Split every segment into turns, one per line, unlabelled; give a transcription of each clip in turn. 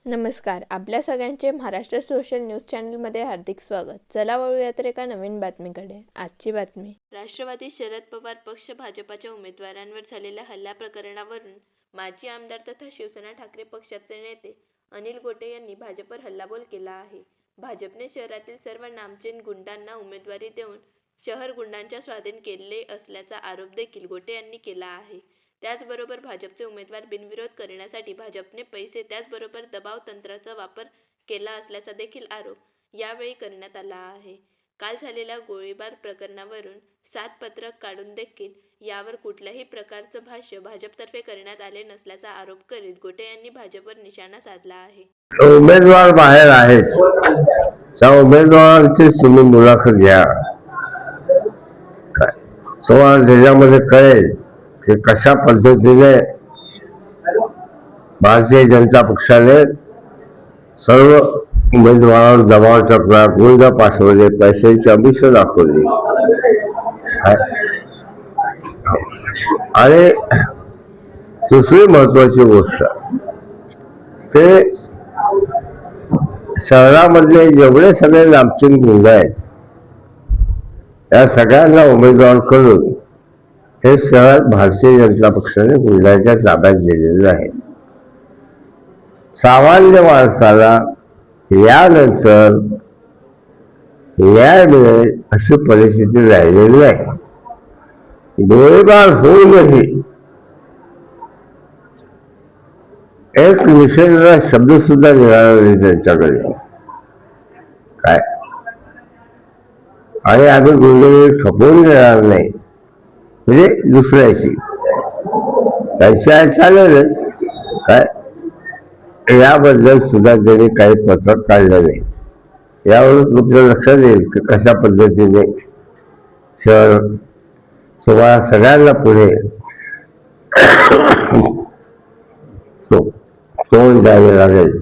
नमस्कार. आपल्या सगळ्यांचे महाराष्ट्र सोशल न्यूज चॅनलमध्ये हार्दिक स्वागत. चला वळूया तर एका नवीन बातमीकडे. आजची बातमी. राष्ट्रवादी शरद पवार पक्ष भाजपाच्या उमेदवारांवर झालेल्या हल्ला प्रकरणावरून माजी आमदार तथा शिवसेना ठाकरे पक्षाचे नेते अनिल गोटे यांनी भाजपवर हल्लाबोल केला आहे. भाजपने शहरातील सर्व नामचीन गुंडांना उमेदवारी देऊन शहर गुंडांच्या स्वाधीन केले असल्याचा आरोप देखील गोटे यांनी केला आहे. त्याचबरोबर भाजपचे उमेदवार बिनविरोध करण्यासाठी भाजपने पैसे त्याचबरोबर दबाव तंत्राचा वापर केला असल्याचा देखील आरोप यावेळी करण्यात आला आहे. काल झालेल्या गोळीबार प्रकरणावरून 7 पत्रक काढून देखील यावर कुठल्याही प्रकारचं भाष्य भाजपतर्फे करण्यात आले नसल्याचा आरोप करीत गोटे यांनी भाजपवर निशाणा साधला आहे.
उमेदवार बाहेर आहेत, त्या उमेदवारांची तुम्ही मुलाखत घ्या. तुम्हाला त्याच्यामध्ये कळेल की कशा पद्धतीने भारतीय जनता पक्षाने सर्व उमेदवारांवर दबाव टाकला, गुंड पाठवले, पैशांची अभिष दाखवली. आणि दुसरी महत्वाची गोष्ट ते शहरामधले जेवढे सगळे नामचीन गुंड आहेत या सगळ्यांना उमेदवार करून हे शहर भारतीय जनता पक्षाने गुंडाच्या ताब्यात दिलेलं आहे. सामान्य माणसाला यानंतर न्याय मिळेल अशी परिस्थिती राहिलेली नाही. गोळीबार होऊनही एक निषेधाचा शब्द सुद्धा निघाला नाही त्यांच्याकडे. काय आणि आम्ही गुंडगिरी खपवून देणार नाही म्हणजे दुसऱ्याची चालेलच. काय याबद्दल सुद्धा त्यांनी काही पत्रक काढलं नाही. यावरून तुमच्या लक्षात येईल की कशा पद्धतीने शहर तुम्हाला सगळ्यांना पुढे तोंड द्यावे लागेल.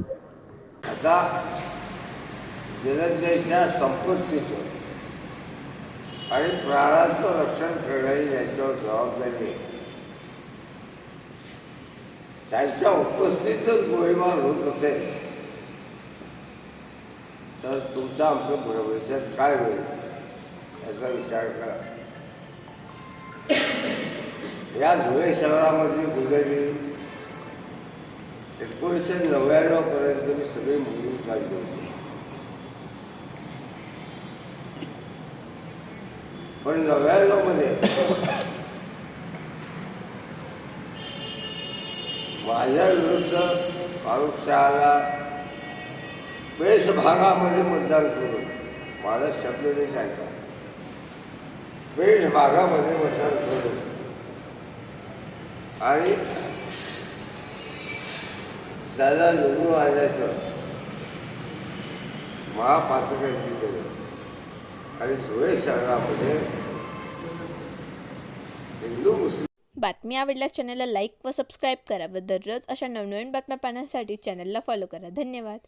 आता जनतेच्या संपत्तीचं आणि प्राणाचं रक्षण करण्याची याच्यावर जबाबदारी आहे. त्यांच्या उपस्थितीतच गोळीबार होत असेल तर तुमचा आमचं भविष्यात काय होईल याचा विचार करा. या धुळे शहरामधली गुंडगिरी 1999 पर्यंत मी सगळी मोहीम काढली होती. पण 99 मध्ये माझ्या विरुद्ध फारुख शहाला पेश भागामध्ये मतदान करून माझा शब्द नाही टाकला. पेश भागामध्ये मतदान करून आणि त्याला निवडून आल्याचं महापातकांनी केलं आणि धुळे शहरामध्ये हिंदू मुस्लिम.
बातमी आवडल्यास चॅनलला लाईक व सबस्क्राईब करा व दररोज अशा नवनवीन बातम्या पाहण्यासाठी चॅनलला फॉलो करा. धन्यवाद.